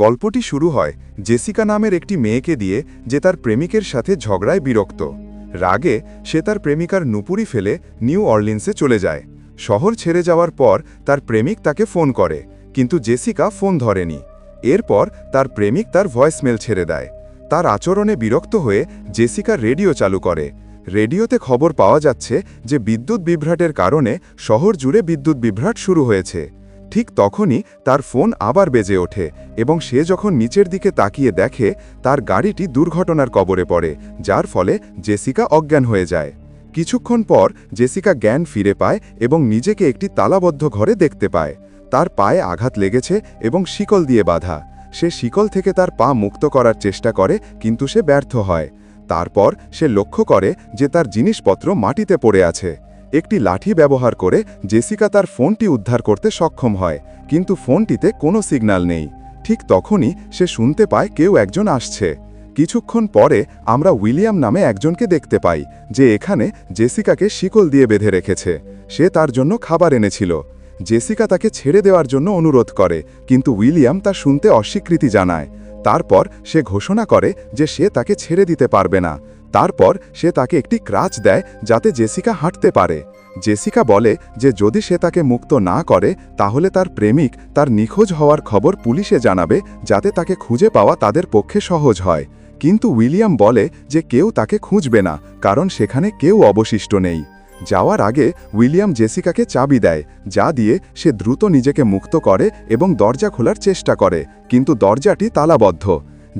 গল্পটি শুরু হয় জেসিকা নামের একটি মেয়েকে দিয়ে যে তার প্রেমিকের সাথে ঝগড়ায় বিরক্ত। রাগে সে তার প্রেমিকার নুপুরি ফেলে নিউ অরলিন্সে চলে যায়। শহর ছেড়ে যাওয়ার পর তার প্রেমিক তাকে ফোন করে, কিন্তু জেসিকা ফোন ধরেনি। এরপর তার প্রেমিক তার ভয়েসমেল ছেড়ে দেয়। তার আচরণে বিরক্ত হয়ে জেসিকা রেডিও চালু করে। রেডিওতে খবর পাওয়া যাচ্ছে যে বিদ্যুৎ বিভ্রাটের কারণে শহর জুড়ে বিদ্যুৎ বিভ্রাট শুরু হয়েছে। ঠিক তখনই তার ফোন আবার বেজে ওঠে এবং সে যখন নিচের দিকে তাকিয়ে দেখে তার গাড়িটি দুর্ঘটনার কবরে পড়ে, যার ফলে জেসিকা অজ্ঞান হয়ে যায়। কিছুক্ষণ পর জেসিকা জ্ঞান ফিরে পায় এবং নিজেকে একটি তালাবদ্ধ ঘরে দেখতে পায়। তার পায়ে আঘাত লেগেছে এবং শিকল দিয়ে বাঁধা। সে শিকল থেকে তার পা মুক্ত করার চেষ্টা করে, কিন্তু সে ব্যর্থ হয়। তারপর সে লক্ষ্য করে যে তার জিনিসপত্র মাটিতে পড়ে আছে। একটি লাঠি ব্যবহার করে জেসিকা তার ফোনটি উদ্ধার করতে সক্ষম হয়, কিন্তু ফোনটিতে কোনো সিগন্যাল নেই। ঠিক তখনই সে শুনতে পায় কেউ একজন আসছে। কিছুক্ষণ পরে আমরা উইলিয়াম নামে একজনকে দেখতে পাই, যে এখানে জেসিকাকে শিকল দিয়ে বেঁধে রেখেছে। সে তার জন্য খাবার এনেছিল। জেসিকা তাকে ছেড়ে দেওয়ার জন্য অনুরোধ করে, কিন্তু উইলিয়াম তা শুনতে অস্বীকৃতি জানায়। তারপর সে ঘোষণা করে যে সে তাকে ছেড়ে দিতে পারবে না। তারপর সে তাকে একটি ক্রাচ দেয় যাতে জেসিকা হাঁটতে পারে। জেসিকা বলে যে যদি সে তাকে মুক্ত না করে তাহলে তার প্রেমিক তার নিখোঁজ হওয়ার খবর পুলিশে জানাবে, যাতে তাকে খুঁজে পাওয়া তাদের পক্ষে সহজ হয়। কিন্তু উইলিয়াম বলে যে কেউ তাকে খুঁজবে না, কারণ সেখানে কেউ অবশিষ্ট নেই। যাওয়ার আগে উইলিয়াম জেসিকাকে চাবি দেয়, যা দিয়ে সে দ্রুত নিজেকে মুক্ত করে এবং দরজা খোলার চেষ্টা করে, কিন্তু দরজাটি তালাবদ্ধ।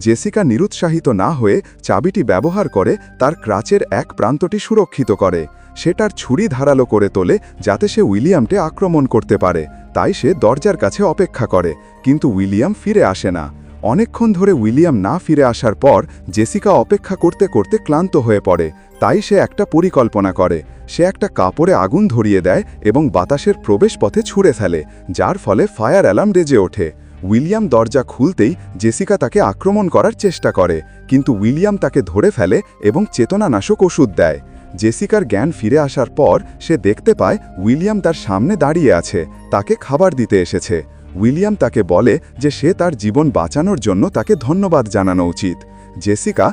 জেসিকা নিরুৎসাহিত না হয়ে চাবিটি ব্যবহার করে তার ক্রাচের এক প্রান্তটি সুরক্ষিত করে। সে তার ছুরি ধারালো করে তোলে যাতে সে উইলিয়ামকে আক্রমণ করতে পারে। তাই সে দরজার কাছে অপেক্ষা করে, কিন্তু উইলিয়াম ফিরে আসে না। অনেকক্ষণ ধরে উইলিয়াম না ফিরে আসার পর জেসিকা অপেক্ষা করতে করতে ক্লান্ত হয়ে পড়ে। তাই সে একটা পরিকল্পনা করে। সে একটা কাপড়ে আগুন ধরিয়ে দেয় এবং বাতাসের প্রবেশপথে ছুঁড়ে ফেলে, যার ফলে ফায়ার অ্যালার্ম বেজে ওঠে। উইলিয়াম দরজা খুলতেই জেসিকা তাকে আক্রমণ করার চেষ্টা করে, কিন্তু উইলিয়াম তাকে ধরে ফেলে এবং চেতনানাশক ওষুধ দেয়। জেসিকার জ্ঞান ফিরে আসার পর সে দেখতে পায় উইলিয়াম তার সামনে দাঁড়িয়ে আছে, তাকে খাবার দিতে এসেছে। উইলিয়াম তাকে বলে যে সে তার জীবন বাঁচানোর জন্য তাকে ধন্যবাদ জানানো উচিত। জেসিকা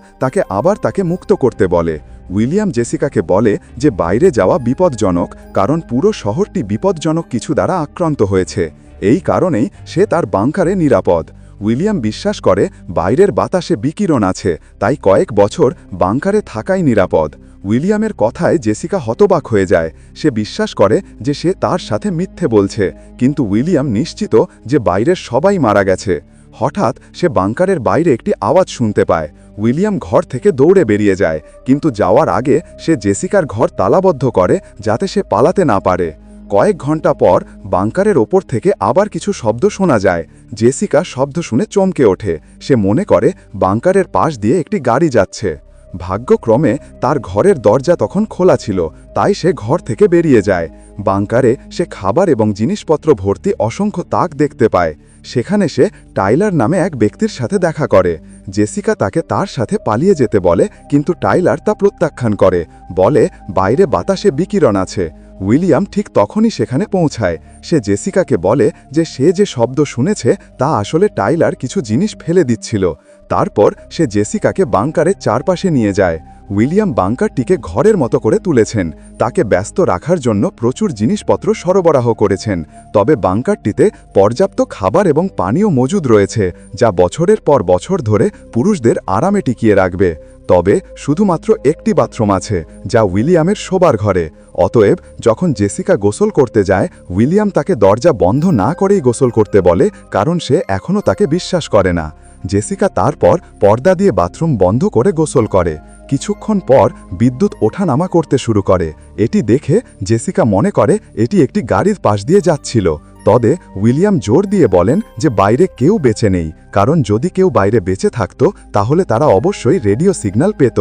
তাকে মুক্ত করতে বলে। উইলিয়াম জেসিকাকে বলে যে বাইরে যাওয়া বিপজ্জনক, কারণ পুরো শহরটি বিপজ্জনক কিছু দ্বারা আক্রান্ত হয়েছে। এই কারণেই সে তার বাংকারে নিরাপদ। উইলিয়াম বিশ্বাস করে বাইরের বাতাসে বিকিরণ আছে, তাই কয়েক বছর বাংকারে থাকাই নিরাপদ। উইলিয়ামের কথায় জেসিকা হতবাক হয়ে যায়। সে বিশ্বাস করে যে সে তার সাথে মিথ্যে বলছে, কিন্তু উইলিয়াম নিশ্চিত যে বাইরের সবাই মারা গেছে। হঠাৎ সে বাংকারের বাইরে একটি আওয়াজ শুনতে পায়। উইলিয়াম ঘর থেকে দৌড়ে বেরিয়ে যায়, কিন্তু যাওয়ার আগে সে জেসিকার ঘর তালাবদ্ধ করে যাতে সে পালাতে না পারে। কয়েক ঘন্টা পর বাংকারের ওপর থেকে আবার কিছু শব্দ শোনা যায়। জেসিকা শব্দ শুনে চমকে ওঠে। সে মনে করে বাংকারের পাশ দিয়ে একটি গাড়ি যাচ্ছে। ভাগ্যক্রমে তার ঘরের দরজা তখন খোলা ছিল, তাই সে ঘর থেকে বেরিয়ে যায়। বাংকারে সে খাবার এবং জিনিসপত্র ভর্তি অসংখ্য তাক দেখতে পায়। সেখানে সে টাইলার নামে এক ব্যক্তির সাথে দেখা করে। জেসিকা তাকে তার সাথে পালিয়ে যেতে বলে, কিন্তু টাইলার তা প্রত্যাখ্যান করে, বলে বাইরে বাতাসে বিকিরণ আছে। উইলিয়াম ঠিক তখনই সেখানে পৌঁছায়। সে জেসিকাকে বলে যে সে যে শব্দ শুনেছে তা আসলে টাইলার কিছু জিনিস ফেলে দিচ্ছিল। তারপর সে জেসিকাকে বাংকারের চারপাশে নিয়ে যায়। উইলিয়াম বাংকারটিকে ঘরের মতো করে তুলেছেন। তাকে ব্যস্ত রাখার জন্য প্রচুর জিনিসপত্র সরবরাহ করেছেন। তবে বাংকারটিতে পর্যাপ্ত খাবার এবং পানীয় মজুদ রয়েছে, যা বছরের পর বছর ধরে পুরুষদের আরামে টিকিয়ে রাখবে। তবে শুধুমাত্র একটি বাথরুম আছে, যা উইলিয়ামের শোবার ঘরে। অতএব যখন জেসিকা গোসল করতে যায়, উইলিয়াম তাকে দরজা বন্ধ না করেই গোসল করতে বলে, কারণ সে এখনও তাকে বিশ্বাস করে না। জেসিকা তারপর পর্দা দিয়ে বাথরুম বন্ধ করে গোসল করে। কিছুক্ষণ পর বিদ্যুৎ ওঠানামা করতে শুরু করে। এটি দেখে জেসিকা মনে করে এটি একটি গাড়ির পাশ দিয়ে যাচ্ছিল। তবে উইলিয়াম জোর দিয়ে বলেন যে বাইরে কেউ বেঁচে নেই, কারণ যদি কেউ বাইরে বেঁচে থাকত তাহলে তারা অবশ্যই রেডিও সিগন্যাল পেত।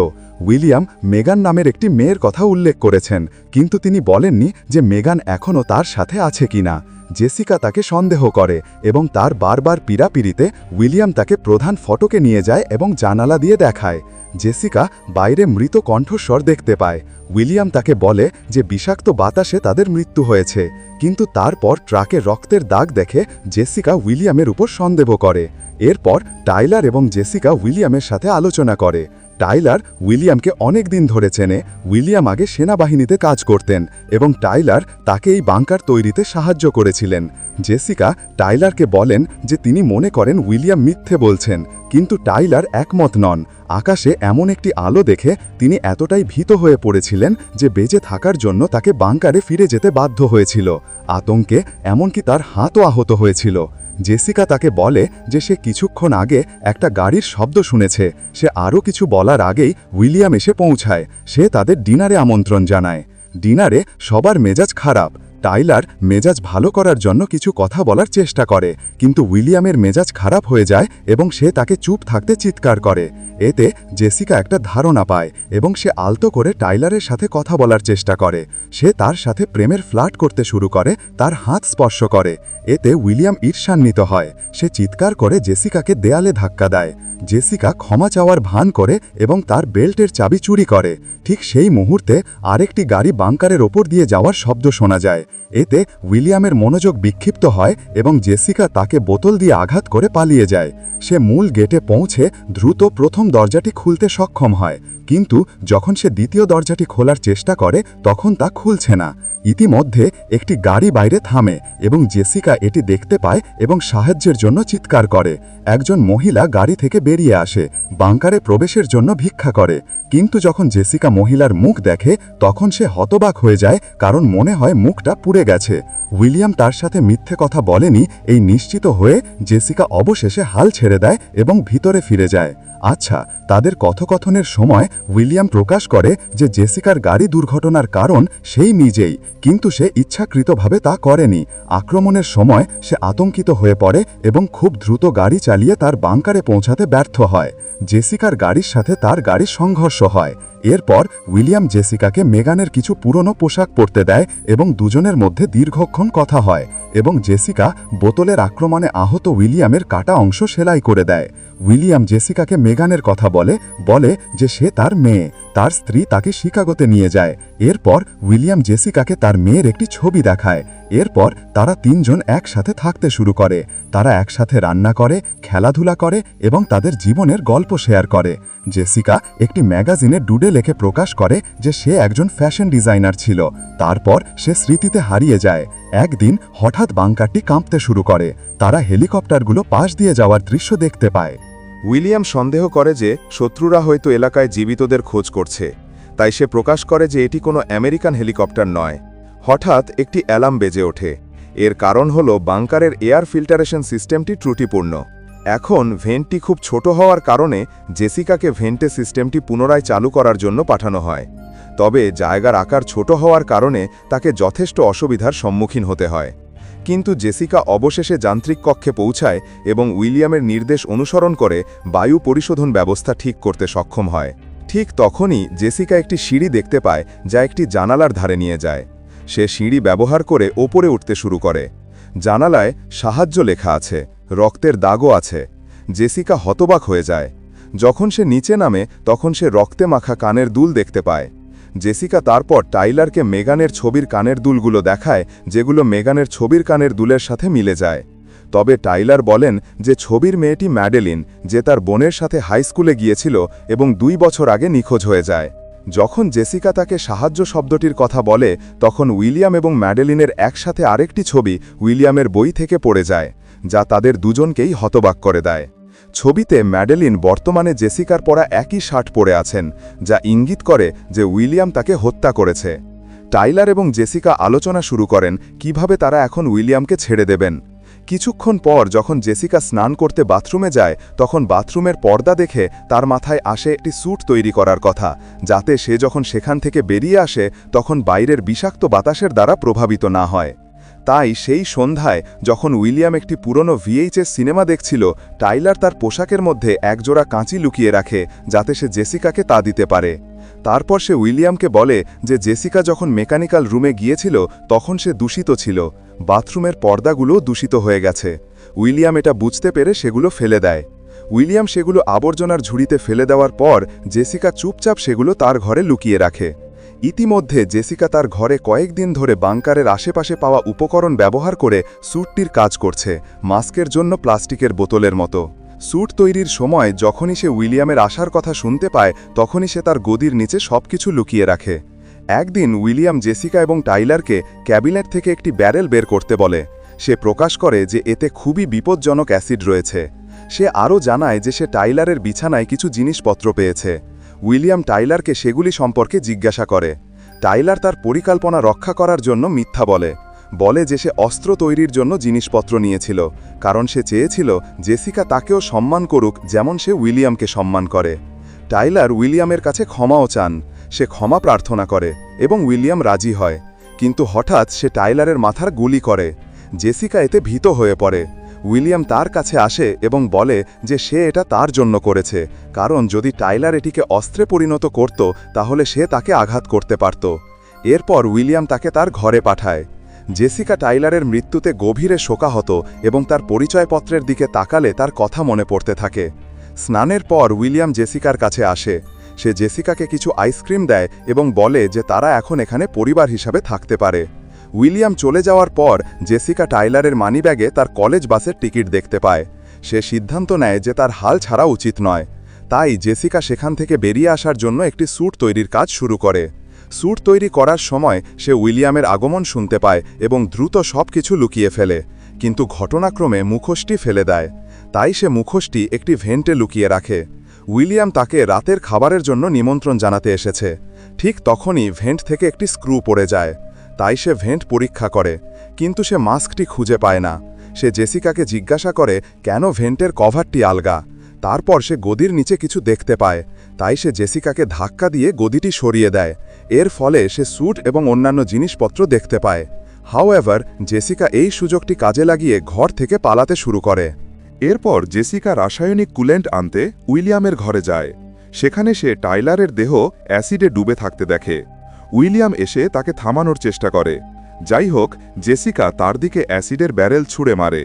উইলিয়াম মেগান নামের একটি মেয়ের কথা উল্লেখ করেছেন, কিন্তু তিনি বলেননি যে মেগান এখনও তার সাথে আছে কিনা। জেসিকা তাকে সন্দেহ করে এবং তার বারবার পীড়াপিড়িতে উইলিয়াম তাকে প্রধান ফটকে নিয়ে যায় এবং জানালা দিয়ে দেখায়। জেসিকা বাইরে মৃত কণ্ঠস্বর দেখতে পায়। উইলিয়াম তাকে বলে যে বিষাক্ত বাতাসে তাদের মৃত্যু হয়েছে, কিন্তু তারপর ট্রাকে রক্তের দাগ দেখে জেসিকা উইলিয়ামের উপর সন্দেহ করে। এরপর টাইলার এবং জেসিকা উইলিয়ামের সাথে আলোচনা করে। টাইলার উইলিয়ামকে অনেক দিন ধরে চেনে। উইলিয়াম আগে সেনাবাহিনীতে কাজ করতেন এবং টাইলার তাকে এই বাংকার তৈরিতে সাহায্য করেছিলেন। জেসিকা টাইলারকে বলেন যে তিনি মনে করেন উইলিয়াম মিথ্যে বলছেন, কিন্তু টাইলার একমত নন। আকাশে এমন একটি আলো দেখে তিনি এতটাই ভীত হয়ে পড়েছিলেন যে বেঁচে থাকার জন্য তাকে বাংকারে ফিরে যেতে বাধ্য হয়েছিল। আতঙ্কে এমনকি তার হাতও আহত হয়েছিল। জেসিকা তাকে বলে যে সে কিছুক্ষণ আগে একটা গাড়ির শব্দ শুনেছে। সে আরও কিছু বলার আগেই উইলিয়াম এসে পৌঁছায়। সে তাদের ডিনারে আমন্ত্রণ জানায়। ডিনারে সবার মেজাজ খারাপ। টাইলার মেজাজ ভালো করার জন্য কিছু কথা বলার চেষ্টা করে, কিন্তু উইলিয়ামের মেজাজ খারাপ হয়ে যায় এবং সে তাকে চুপ থাকতে চিৎকার করে। এতে জেসিকা একটা ধারণা পায় এবং সে আলতো করে টাইলারের সাথে কথা বলার চেষ্টা করে। সে তার সাথে প্রেমের ফ্লার্ট করতে শুরু করে, তার হাত স্পর্শ করে। এতে উইলিয়াম ঈর্ষান্বিত হয়। সে চিৎকার করে জেসিকাকে দেয়ালে ধাক্কা দেয়। জেসিকা ক্ষমা চাওয়ার ভান করে এবং তার বেল্টের চাবি চুরি করে। ঠিক সেই মুহূর্তে আরেকটি গাড়ি বাংকারের ওপর দিয়ে যাওয়ার শব্দ শোনা যায়। এতে উইলিয়ামের মনোযোগ বিক্ষিপ্ত হয় এবং জেসিকা তাকে বোতল দিয়ে আঘাত করে পালিয়ে যায়। সে মূল গেটে পৌঁছে দ্রুত প্রথম দরজাটি খুলতে সক্ষম হয়, কিন্তু যখন সে দ্বিতীয় দরজাটি খোলার চেষ্টা করে তখন তা খুলছে না। ইতিমধ্যে একটি গাড়ি বাইরে থামে এবং জেসিকা এটি দেখতে পায় এবং সাহায্যের জন্য চিৎকার করে। একজন মহিলা গাড়ি থেকে বেরিয়ে আসে, বাংকারে প্রবেশের জন্য ভিক্ষা করে। কিন্তু যখন জেসিকা মহিলার মুখ দেখে তখন সে হতবাক হয়ে যায়, কারণ মনে হয় মুখটা পুড়ে গেছে। উইলিয়াম তার সাথে মিথ্যে কথা বলেনি এই নিশ্চিত হয়ে জেসিকা অবশেষে হাল ছেড়ে দেয় এবং ভিতরে ফিরে যায়। আচ্ছা, তাদের কথোপকথনের সময় উইলিয়াম প্রকাশ করে যে জেসিকার গাড়ি দুর্ঘটনার কারণ সেই নিজেই, কিন্তু সে ইচ্ছাকৃতভাবে তা করেনি। আক্রমণের সময় সে আতঙ্কিত হয়ে পড়ে এবং খুব দ্রুত গাড়ি চালিয়ে তার বাংকারে পৌঁছাতে ব্যর্থ হয়। জেসিকার গাড়ির সাথে তার গাড়ির সংঘর্ষ হয়। এরপর উইলিয়াম জেসিকাকে মেগানের কিছু পুরনো পোশাক পরতে দেয় এবং দুজনের মধ্যে দীর্ঘক্ষণ কথা হয় এবং জেসিকা বোতলের আক্রমণে আহত উইলিয়ামের কাটা অংশ সেলাই করে দেয়। উইলিয়াম জেসিকাকে মেগানের কথা বলে যে সে তার মেয়ে। তার স্ত্রী তাকে শিকাগোতে নিয়ে যায়। এরপর উইলিয়াম জেসিকাকে তার মেয়ের একটি ছবি দেখায়। এরপর তারা তিনজন একসাথে থাকতে শুরু করে। তারা একসাথে রান্না করে, খেলাধুলা করে এবং তাদের জীবনের গল্প শেয়ার করে। জেসিকা একটি ম্যাগাজিনে ডুডে লেখে প্রকাশ করে যে সে একজন ফ্যাশন ডিজাইনার ছিল। তারপর সে স্মৃতিতে হারিয়ে যায়। একদিন হঠাৎ বাংকারটি কাঁপতে শুরু করে। তারা হেলিকপ্টারগুলো পাশ দিয়ে যাওয়ার দৃশ্য দেখতে পায়। উইলিয়াম সন্দেহ করে যে শত্রুরা হয়তো এলাকায় জীবিতদের খোঁজ করছে, তাই সে প্রকাশ করে যে এটি কোনো আমেরিকান হেলিকপ্টার নয়। হঠাৎ একটি অ্যালার্ম বেজে ওঠে। এর কারণ হল বাংকারের এয়ার ফিল্টারেশন সিস্টেমটি ত্রুটিপূর্ণ। এখন ভেন্টটি খুব ছোট হওয়ার কারণে জেসিকাকে ভেন্টে সিস্টেমটি পুনরায় চালু করার জন্য পাঠানো হয়। তবে জায়গার আকার ছোট হওয়ার কারণে তাকে যথেষ্ট অসুবিধার সম্মুখীন হতে হয়। কিন্তু জেসিকা অবশেষে যান্ত্রিক কক্ষে পৌঁছায় এবং উইলিয়ামের নির্দেশ অনুসরণ করে বায়ু পরিশোধন ব্যবস্থা ঠিক করতে সক্ষম হয়। ঠিক তখনই জেসিকা একটি সিঁড়ি দেখতে পায় যা একটি জানালার ধারে নিয়ে যায়। সে সিঁড়ি ব্যবহার করে ওপরে উঠতে শুরু করে। জানালায় সাহায্য লেখা আছে, রক্তের দাগও আছে। জেসিকা হতবাক হয়ে যায়। যখন সে নিচে নামে তখন সে রক্তে মাখা কানের দুল দেখতে পায়। জেসিকা তারপর টাইলারকে মেগানের ছবির কানের দুলগুলো দেখায়, যেগুলো মেগানের ছবির কানের দুলের সাথে মিলে যায়। তবে টাইলার বলেন যে ছবির মেয়েটি ম্যাডেলিন, যে তার বোনের সাথে হাই স্কুলে গিয়েছিল এবং 2 বছর আগে নিখোঁজ হয়ে যায়। যখন জেসিকা তাকে সাহায্য শব্দটির কথা বলে তখন উইলিয়াম এবং ম্যাডেলিনের একসাথে আরেকটি ছবি উইলিয়ামের বই থেকে পড়ে যায়, যা তাদের দুজনকেই হতবাক করে দেয়। ছবিতে ম্যাডেলিন বর্তমানে জেসিকার পরা একই শার্ট পরে আছেন, যা ইঙ্গিত করে যে উইলিয়াম তাকে হত্যা করেছে। টাইলার এবং জেসিকা আলোচনা শুরু করেন কিভাবে তারা এখন উইলিয়ামকে ছেড়ে দেবেন। কিছুক্ষণ পর যখন জেসিকা স্নান করতে বাথরুমে যায় তখন বাথরুমের পর্দা দেখে তার মাথায় আসে একটি স্যুট তৈরি করার কথা, যাতে সে যখন সেখান থেকে বেরিয়ে আসে তখন বাইরের বিষাক্ত বাতাসের দ্বারা প্রভাবিত না হয়। তাই সেই সন্ধ্যায় যখন উইলিয়াম একটি পুরনো VHS সিনেমা দেখছিল, টাইলার তার পোশাকের মধ্যে একজোড়া কাঁচি লুকিয়ে রাখে যাতে সে জেসিকাকে তা দিতে পারে। তারপর সে উইলিয়ামকে বলে যে জেসিকা যখন মেকানিক্যাল রুমে গিয়েছিল তখন সে দূষিত ছিল, বাথরুমের পর্দাগুলো দূষিত হয়ে গেছে। উইলিয়াম এটা বুঝতে পেরে সেগুলো ফেলে দেয়। উইলিয়াম সেগুলো আবর্জনার ঝুড়িতে ফেলে দেওয়ার পর জেসিকা চুপচাপ সেগুলো তার ঘরে লুকিয়ে রাখে। ইতিমধ্যে জেসিকা তার ঘরে কয়েকদিন ধরে বাংকারের আশেপাশে পাওয়া উপকরণ ব্যবহার করে স্যুটটির কাজ করছে, মাস্কের জন্য প্লাস্টিকের বোতলের মতো। স্যুট তৈরির সময় যখনই সে উইলিয়ামের আসার কথা শুনতে পায় তখনই সে তার গদির নিচে সবকিছু লুকিয়ে রাখে। একদিন উইলিয়াম জেসিকা এবং টাইলারকে ক্যাবিনেট থেকে একটি ব্যারেল বের করতে বলে। সে প্রকাশ করে যে এতে খুবই বিপজ্জনক অ্যাসিড রয়েছে। সে আরও জানায় যে সে টাইলারের বিছানায় কিছু জিনিসপত্র পেয়েছে। উইলিয়াম টাইলারকে সেগুলি সম্পর্কে জিজ্ঞাসা করে। টাইলার তার পরিকল্পনা রক্ষা করার জন্য মিথ্যা বলে যে সে অস্ত্র তৈরির জন্য জিনিসপত্র নিয়েছিল, কারণ সে চেয়েছিল জেসিকা তাকেও সম্মান করুক যেমন সে উইলিয়ামকে সম্মান করে। টাইলার উইলিয়ামের কাছে ক্ষমাও চান। সে ক্ষমা প্রার্থনা করে এবং উইলিয়াম রাজি হয়, কিন্তু হঠাৎ সে টাইলারের মাথার গুলি করে। জেসিকা এতে ভীত হয়ে পড়ে। উইলিয়াম তার কাছে আসে এবং বলে যে সে এটা তার জন্য করেছে, কারণ যদি টাইলার এটিকে অস্ত্রে পরিণত করত তাহলে সে তাকে আঘাত করতে পারত। এরপর উইলিয়াম তাকে তার ঘরে পাঠায়। জেসিকা টাইলারের মৃত্যুতে গভীরে শোকাহত এবং তার পরিচয়পত্রের দিকে তাকালে তার কথা মনে পড়তে থাকে। স্নানের পর উইলিয়াম জেসিকার কাছে আসে। সে জেসিকাকে কিছু আইসক্রিম দেয় এবং বলে যে তারা এখন এখানে পরিবার হিসাবে থাকতে পারে। উইলিয়াম চলে যাওয়ার পর জেসিকা টাইলারের মানিব্যাগে তার কলেজ বাসের টিকিট দেখতে পায়। সে সিদ্ধান্ত নেয় যে তার হাল ছাড়া উচিত নয়। তাই জেসিকা সেখান থেকে বেরিয়ে আসার জন্য একটি স্যুট তৈরির কাজ শুরু করে। স্যুট তৈরি করার সময় সে উইলিয়ামের আগমন শুনতে পায় এবং দ্রুত সবকিছু লুকিয়ে ফেলে, কিন্তু ঘটনাক্রমে মুখোশটি ফেলে দেয়। তাই সে মুখোশটি একটি ভেন্টে লুকিয়ে রাখে। উইলিয়াম তাকে রাতের খাবারের জন্য নিমন্ত্রণ জানাতে এসেছে। ঠিক তখনই ভেন্ট থেকে একটি স্ক্রু পড়ে যায়। তাই সে ভেন্ট পরীক্ষা করে, কিন্তু সে মাস্কটি খুঁজে পায় না। সে জেসিকাকে জিজ্ঞাসা করে কেন ভেন্টের কভারটি আলগা। তারপর সে গদির নিচে কিছু দেখতে পায়। তাই সে জেসিকাকে ধাক্কা দিয়ে গদিটি সরিয়ে দেয়। এর ফলে সে স্যুট এবং অন্যান্য জিনিসপত্র দেখতে পায়। হাউএভার, জেসিকা এই সুযোগটি কাজে লাগিয়ে ঘর থেকে পালাতে শুরু করে। এরপর জেসিকা রাসায়নিক কুলেন্ট আনতে উইলিয়ামের ঘরে যায়। সেখানে সে টাইলারের দেহ অ্যাসিডে ডুবে থাকতে দেখে। উইলিয়াম এসে তাকে থামানোর চেষ্টা করে। যাই হোক, জেসিকা তার দিকে অ্যাসিডের ব্যারেল ছুঁড়ে মারে।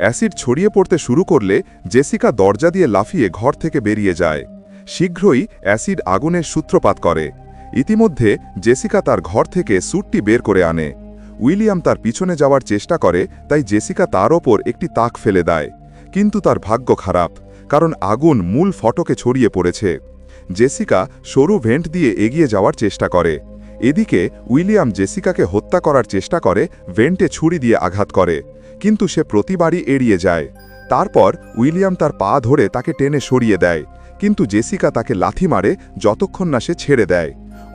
অ্যাসিড ছড়িয়ে পড়তে শুরু করলে জেসিকা দরজা দিয়ে লাফিয়ে ঘর থেকে বেরিয়ে যায়। শীঘ্রই অ্যাসিড আগুনের সূত্রপাত করে। ইতিমধ্যে জেসিকা তার ঘর থেকে স্যুটটি বের করে আনে। উইলিয়াম তার পিছনে যাওয়ার চেষ্টা করে, তাই জেসিকা তার ওপর একটি তাক ফেলে দেয়। কিন্তু তার ভাগ্য খারাপ, কারণ আগুন মূল ফটকে ছড়িয়ে পড়েছে। জেসিকা সরু ভেন্ট দিয়ে এগিয়ে যাওয়ার চেষ্টা করে। এদিকে উইলিয়াম জেসিকাকে হত্যা করার চেষ্টা করে, ভেন্টে ছুরি দিয়ে আঘাত করে, কিন্তু সে প্রতিবারই এড়িয়ে যায়। তারপর উইলিয়াম তার পা ধরে তাকে টেনে সরিয়ে দেয়, কিন্তু জেসিকা তাকে লাথি মারে যতক্ষণ না সে ছেড়ে দেয়।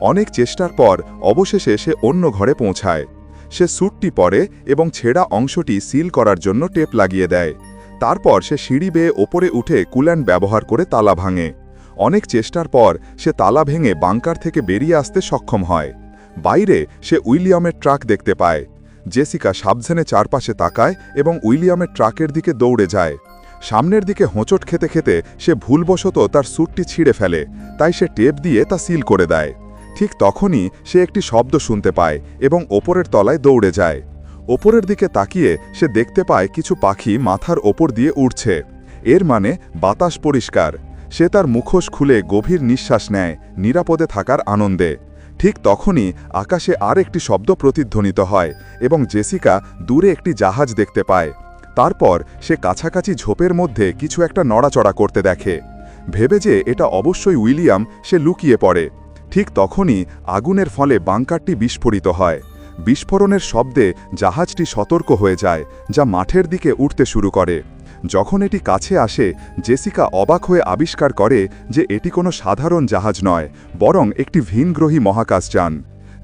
অনেক চেষ্টার পর অবশেষে সে অন্য ঘরে পৌঁছায়। সে স্যুটটি পরে এবং ছেঁড়া অংশটি সিল করার জন্য টেপ লাগিয়ে দেয়। তারপর সে সিঁড়ি বেয়ে ওপরে উঠে কুল্যান্ট ব্যবহার করে তালা ভাঙে। অনেক চেষ্টার পর সে তালা ভেঙে বাংকার থেকে বেরিয়ে আসতে সক্ষম হয়। বাইরে সে উইলিয়ামের ট্রাক দেখতে পায়। জেসিকা সাবধানে চারপাশে তাকায় এবং উইলিয়ামের ট্রাকের দিকে দৌড়ে যায়। সামনের দিকে হোঁচট খেতে খেতে সে ভুলবশত তার স্যুটটি ছিঁড়ে ফেলে, তাই সে টেপ দিয়ে তা সিল করে দেয়। ঠিক তখনই সে একটি শব্দ শুনতে পায় এবং ওপরের তলায় দৌড়ে যায়। ওপরের দিকে তাকিয়ে সে দেখতে পায় কিছু পাখি মাথার ওপর দিয়ে উড়ছে। এর মানে বাতাস পরিষ্কার। সে তার মুখোশ খুলে গভীর নিঃশ্বাস নেয়, নিরাপদে থাকার আনন্দে। ঠিক তখনই আকাশে আর একটি শব্দ প্রতিধ্বনিত হয় এবং জেসিকা দূরে একটি জাহাজ দেখতে পায়। তারপর সে কাছাকাছি ঝোপের মধ্যে কিছু একটা নড়াচড়া করতে দেখে। ভেবে যে এটা অবশ্যই উইলিয়াম, সে লুকিয়ে পড়ে। ঠিক তখনই আগুনের ফলে বাংকারটি বিস্ফোরিত হয়। বিস্ফোরণের শব্দে জাহাজটি সতর্ক হয়ে যায়, যা মাঠের দিকে উঠতে শুরু করে। যখন এটি কাছে আসে, জেসিকা অবাক হয়ে আবিষ্কার করে যে এটি কোনো সাধারণ জাহাজ নয়, বরং একটি ভিনগ্রহী মহাকাশযান।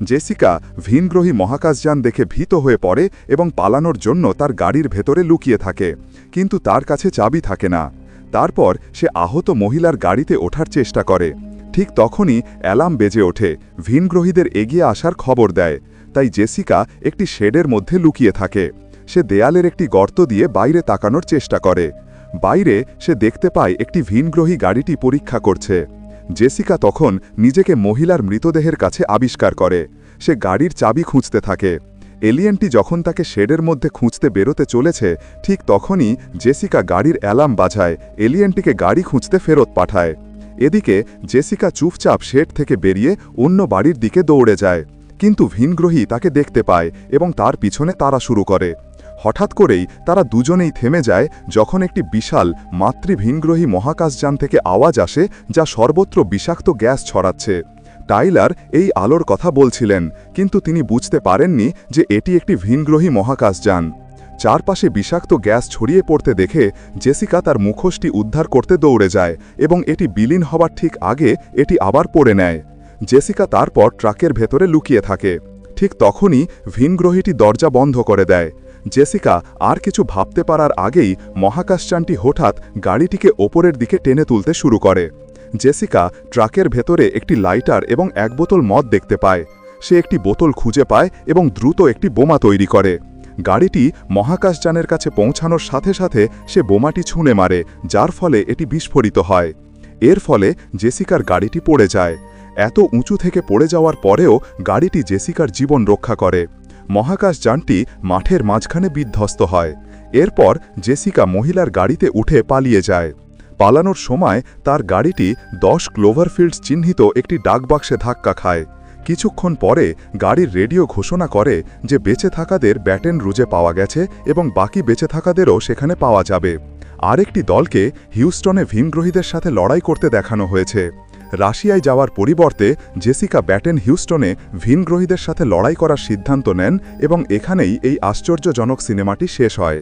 জেসিকা ভিনগ্রহী মহাকাশযান দেখে ভীত হয়ে পড়ে এবং পালানোর জন্য তার গাড়ির ভেতরে লুকিয়ে থাকে, কিন্তু তার কাছে চাবি থাকে না। তারপর সে আহত মহিলার গাড়িতে ওঠার চেষ্টা করে। ঠিক তখনই অ্যালার্ম বেজে ওঠে, ভিনগ্রহীদের এগিয়ে আসার খবর দেয়। তাই জেসিকা একটি শেডের মধ্যে লুকিয়ে থাকে। সে দেয়ালের একটি গর্ত দিয়ে বাইরে তাকানোর চেষ্টা করে। বাইরে সে দেখতে পায় একটি ভিনগ্রহী গাড়িটি পরীক্ষা করছে। জেসিকা তখন নিজেকে মহিলার মৃতদেহের কাছে আবিষ্কার করে। সে গাড়ির চাবি খুঁজতে থাকে। এলিয়েনটি যখন তাকে শেডের মধ্যে খুঁজতে বেরোতে চলেছে ঠিক তখনই জেসিকা গাড়ির অ্যালার্ম বাজায় এলিয়েনটিকে গাড়ি খুঁজতে ফেরত পাঠায়। এদিকে জেসিকা চুপচাপ শেড থেকে বেরিয়ে অন্য বাড়ির দিকে দৌড়ে যায়, কিন্তু ভিনগ্রহী তাকে দেখতে পায় এবং তার পিছনে তাড়া শুরু করে। হঠাৎ করেই তারা দুজনেই থেমে যায় যখন একটি বিশাল মাতৃভিনগ্রহী মহাকাশযান থেকে আওয়াজ আসে যা সর্বত্র বিষাক্ত গ্যাস ছড়াচ্ছে। টাইলার এই আলোর কথা বলছিলেন, কিন্তু তিনি বুঝতে পারেননি যে এটি একটি ভিনগ্রহী মহাকাশযান। চারপাশে বিষাক্ত গ্যাস ছড়িয়ে পড়তে দেখে জেসিকা তার মুখোশটি উদ্ধার করতে দৌড়ে যায় এবং এটি বিলীন হবার ঠিক আগে এটি আবার পড়ে নেয়। জেসিকা তারপর ট্রাকের ভেতরে লুকিয়ে থাকে। ঠিক তখনই ভিনগ্রহীটি দরজা বন্ধ করে দেয়। জেসিকা আর কিছু ভাবতে পারার আগেই মহাকাশযানটি হঠাৎ গাড়িটিকে ওপরের দিকে টেনে তুলতে শুরু করে। জেসিকা ট্রাকের ভেতরে একটি লাইটার এবং এক বোতল মদ দেখতে পায়। সে একটি বোতল খুঁজে পায় এবং দ্রুত একটি বোমা তৈরি করে। গাড়িটি মহাকাশযানের কাছে পৌঁছানোর সাথে সাথে সে বোমাটি ছুঁড়ে মারে, যার ফলে এটি বিস্ফোরিত হয়। এর ফলে জেসিকার গাড়িটি পড়ে যায়। এত উঁচু থেকে পড়ে যাওয়ার পরেও গাড়িটি জেসিকার জীবন রক্ষা করে। মহাকাশযানটি মাঠের মাঝখানে বিধ্বস্ত হয়। এরপর জেসিকা মহিলার গাড়িতে উঠে পালিয়ে যায়। পালানোর সময় তার গাড়িটি 10 ক্লোভারফিল্ডস চিহ্নিত একটি ডাকবাক্সে ধাক্কা খায়। কিছুক্ষণ পরে গাড়ির রেডিও ঘোষণা করে যে বেঁচে থাকাদের ব্যাটেন রুজে পাওয়া গেছে এবং বাকি বেঁচে থাকাদেরও সেখানে পাওয়া যাবে। আরেকটি দলকে হিউস্টনে ভিনগ্রহীদের সাথে লড়াই করতে দেখানো হয়েছে। রাশিয়ায় যাওয়ার পরিবর্তে জেসিকা ব্যাটেন হিউস্টনে ভিনগ্রহীদের সাথে লড়াই করার সিদ্ধান্ত নেন এবং এখানেই এই আশ্চর্যজনক সিনেমাটি শেষ হয়।